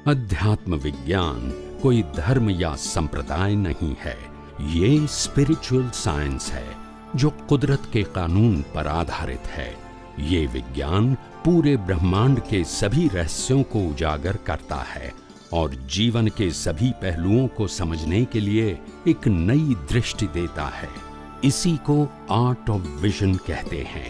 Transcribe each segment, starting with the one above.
अध्यात्म विज्ञान कोई धर्म या संप्रदाय नहीं है, ये स्पिरिचुअल साइंस है जो कुदरत के कानून पर आधारित है। ये विज्ञान पूरे ब्रह्मांड के सभी रहस्यों को उजागर करता है और जीवन के सभी पहलुओं को समझने के लिए एक नई दृष्टि देता है। इसी को आर्ट ऑफ विजन कहते हैं,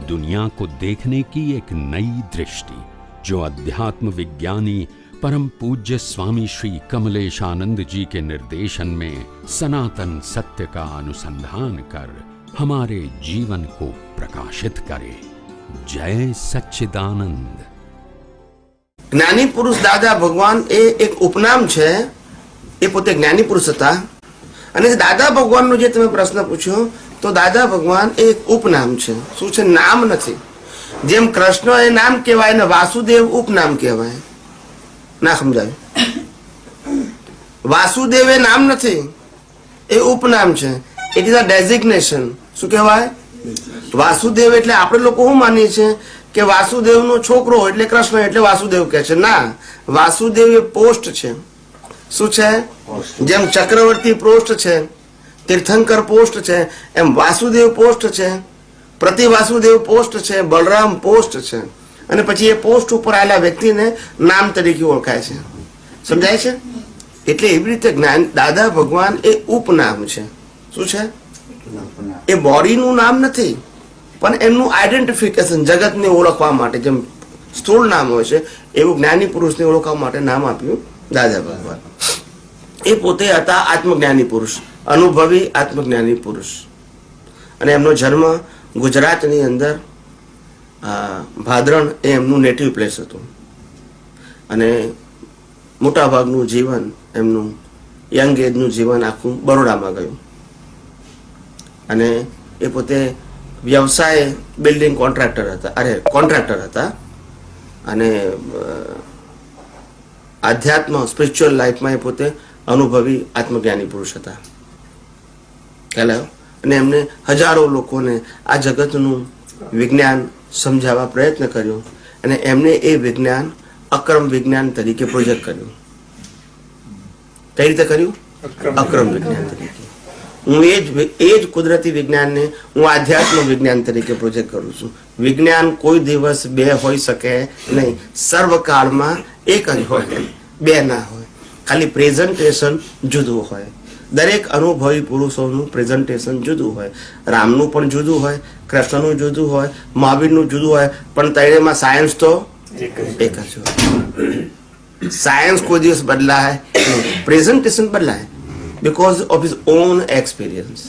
दुनिया को देखने की एक नई दृष्टि, जो अध्यात्म विज्ञानी परम पूज्य स्वामी श्री कमलेशानंद जी के निर्देशन में सनातन सत्य का अनुसंधान कर हमारे जीवन को प्रकाशित करे। जय सच्चिदानंद। જ્ઞાની પુરુષ દાદા ભગવાન એ એક ઉપનામ છે, એ પોતે જ્ઞાની પુરુષ હતા. અને દાદા ભગવાનનો જે તમે પ્રશ્ન પૂછ્યો, તો દાદા ભગવાન એ એક ઉપનામ છે. શું છે? નામ નથી. જેમ કૃષ્ણ એ નામ કહેવાય ને વાસુદેવ ઉપનામ કહેવાય. ના સમજાયું? વાસુદેવ એ નામ નથી, એ ઉપનામ છે. It is a designation. શું કહેવાય? વાસુદેવ એટલે આપણે લોકો શું માનીએ છીએ કે વાસુદેવનો છોકરો એટલે કૃષ્ણ એટલે વાસુદેવ કહે છે. ના, વાસુદેવ એ પોસ્ટ છે. શું છે? જેમ ચક્રવર્તી પોસ્ટ છે, તીર્થંકર પોસ્ટ છે, એમ વાસુદેવ પોસ્ટ છે, પ્રતિ વાસુદેવ પોસ્ટ છે, બલરામ પોસ્ટ છે. અને પછી એ પોસ્ટ ઉપર આવેલા વ્યક્તિને નામ તરીકે ઓળખાય છે. સમજાય છે? એટલે એવી રીતે જ્ઞાન દાદા ભગવાન એ ઉપનામ છે. શું છે? એ બોડીનું નામ નથી, પણ એમનું આઈડેન્ટિફિકેશન, જગતને ઓળખવા માટે જેમ સ્થૂળ નામ હોય છે, એવું જ્ઞાની પુરુષને ઓળખવા માટે નામ આપ્યું દાદા ભગવાન. એ પોતે હતા આત્મજ્ઞાની પુરુષ, અનુભવી આત્મજ્ઞાની પુરુષ. અને એમનો જન્મ ગુજરાતની અંદર ભાદરણ એ એમનું નેટિવ પ્લેસ હતું. અને મોટાભાગનું જીવન એમનું યંગ એજનું જીવન આખું બરોડામાં ગયું. અને એ પોતે વ્યવસાય બિલ્ડિંગ કોન્ટ્રાક્ટર હતા. અને આધ્યાત્મ સ્પિરિચ્યુઅલ લાઈફમાં એ પોતે અનુભવી આત્મજ્ઞાની પુરુષ હતા. ખ્યાલ? અને એમને હજારો લોકોને આ જગતનું વિજ્ઞાન સમજાવવા પ્રયત્ન કર્યો. અને એમને એ વિજ્ઞાન અક્રમ વિજ્ઞાન તરીકે પ્રોજેક્ટ કર્યું. કઈ રીતે કર્યું? અક્રમ વિજ્ઞાન તરીકે. હું એ જ કુદરતી વિજ્ઞાનને હું આધ્યાત્મ વિજ્ઞાન તરીકે પ્રોજેક્ટ કરું છું. વિજ્ઞાન કોઈ દિવસ બે હોઈ શકે નહીં. સર્વકાળમાં એક જ હોય, બે ના હોય. ખાલી પ્રેઝન્ટેશન જુદું હોય. દરેક અનુભવી પુરુષોનું પ્રેઝન્ટેશન જુદું હોય. રામનું પણ જુદું હોય, કૃષ્ણનું જુદું હોય, મહાવીરનું જુદું હોય, પણ ત્રણેયમાં સાયન્સ તો એક જ હોય. સાયન્સ કોઈ દિવસ બદલાય, પ્રેઝન્ટેશન બદલાય because of his own experience.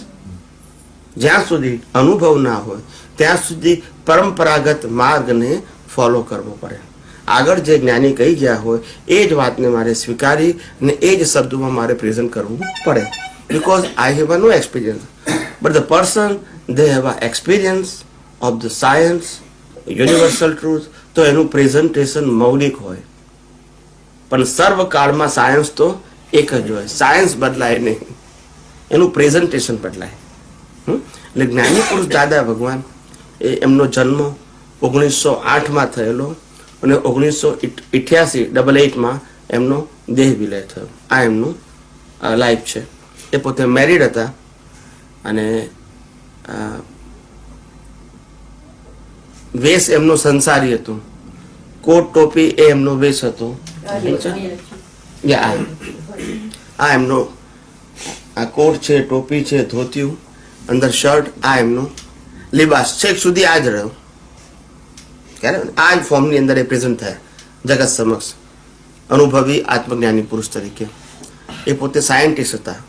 જ્યાં સુધી અનુભવ ના હોય ત્યાં સુધી પરંપરાગત માર્ગને ફોલો કરવો પડે. આગળ જે જ્ઞાની કહી ગયા હોય એ જ વાતને મારે સ્વીકારી અને એ જ શબ્દોમાં મારે પ્રેઝન્ટ કરવું પડે. because I have no experience, but the person they have an experience of the science, universal truth. તો એનું પ્રેઝન્ટેશન મૌલિક હોય, પણ સર્વકાળમાં સાયન્સ તો એક જ હોય. સાયન્સ બદલાય નહીં, એનું પ્રેઝન્ટેશન બદલાય. એટલે જ્ઞાની પુરુષ દાદા ભગવાન એમનો જન્મ 1908માં થયેલો અને 1988 એમનો દેહ વિલય થયો. આ એમનું લાઈફ છે. એ પોતે મેરિડ હતા અને વેશ એમનો સંસારી હતો. કોટ ટોપી એ એમનો વેશ હતો. આ એમનો આ કોટ છે, ટોપી છે, ધોતિયું, અંદર શર્ટ, આ એમનો લિબાસ છેક સુધી આ જ રહ્યો. ક્યારે આ જ ફોર્મની અંદર એ પ્રેઝન્ટ થયા જગત સમક્ષ અનુભવી આત્મજ્ઞાની પુરુષ તરીકે. એ પોતે સાયન્ટિસ્ટ હતા.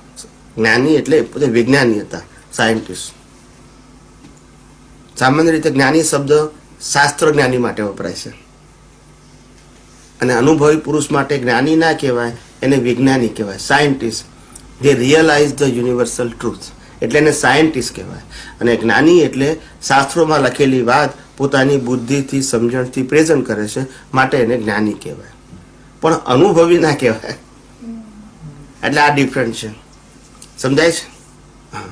જ્ઞાની એટલે પોતે વિજ્ઞાની હતા, સાયન્ટિસ્ટ. સામાન્ય રીતે જ્ઞાની શબ્દ શાસ્ત્ર જ્ઞાની માટે વપરાય છે, અને અનુભવી પુરુષ માટે જ્ઞાની ના કહેવાય, એને વિજ્ઞાની કહેવાય, scientist. They realise the universal truth, એટલે એને સાયન્ટિસ્ટ કહેવાય. અને જ્ઞાની એટલે શાસ્ત્રોમાં લખેલી વાત પોતાની બુદ્ધિથી સમજણથી પ્રેઝન્ટ કરે છે, માટે એને જ્ઞાની કહેવાય. પણ અનુભવી ના કહેવાય. એટલે આ ડિફરન્ટ છે. સમજાય છે? હા.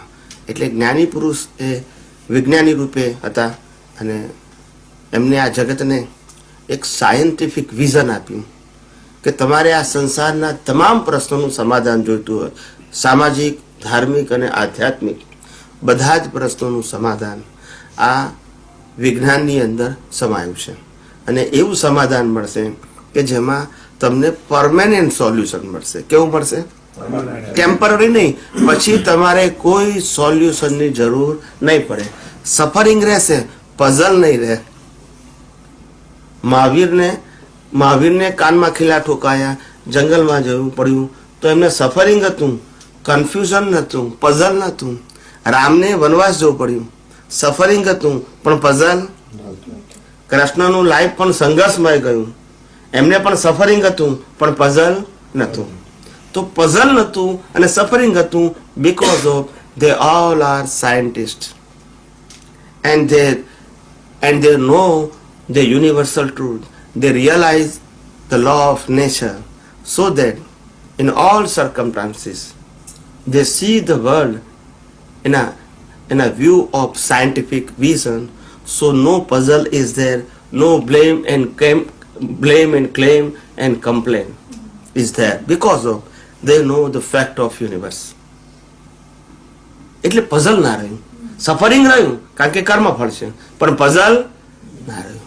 એટલે જ્ઞાની પુરુષ એ વિજ્ઞાની રૂપે હતા અને એમને આ જગતને એક સાયન્ટિફિક વિઝન આપ્યું. કે તમારે આ સંસારના તમામ પ્રશ્નોનું સમાધાન જોઈતું હોય, સામાજિક, ધાર્મિક અને આધ્યાત્મિક બધા જ પ્રશ્નોનું સમાધાન આ વિજ્ઞાનની અંદર સમાયું છે. અને એવું સમાધાન મળશે કે જેમાં તમને પરમેનન્ટ સોલ્યુશન મળશે. કેવું મળશે? ટેમ્પરરી નહીં. પછી તમારે કોઈ સોલ્યુશનની જરૂર નહીં પડે. સફરિંગ રહેશે, પઝલ નહીં રહે. મહાવીરને કાનમાં ખીલા ઠોકાયા, જંગલમાં જવું પડ્યું તો એમને સફરિંગ હતું, કન્ફ્યુઝન નહોતું, પઝલ નહોતું. રામને વનવાસ જવું પડ્યું, સફરિંગ હતું પણ પઝલ. કૃષ્ણનું લાઈફ પણ સંઘર્ષમય ગયું, એમને પણ સફરિંગ હતું પણ પઝલ નહોતું. તો પઝલ નહોતું અને સફરિંગ હતું because of they all are scientists and they know the universal truth. They realize the law of nature so that in all circumstances they see the world in a view of scientific vision. So no puzzle is there, no blame and claim and complain is there because of they know the fact of universe. એટલે puzzle ના રહ્યું, suffering રહ્યું કારણ કે કર્મ ફળ છે, પણ પઝલ ના રહ્યું.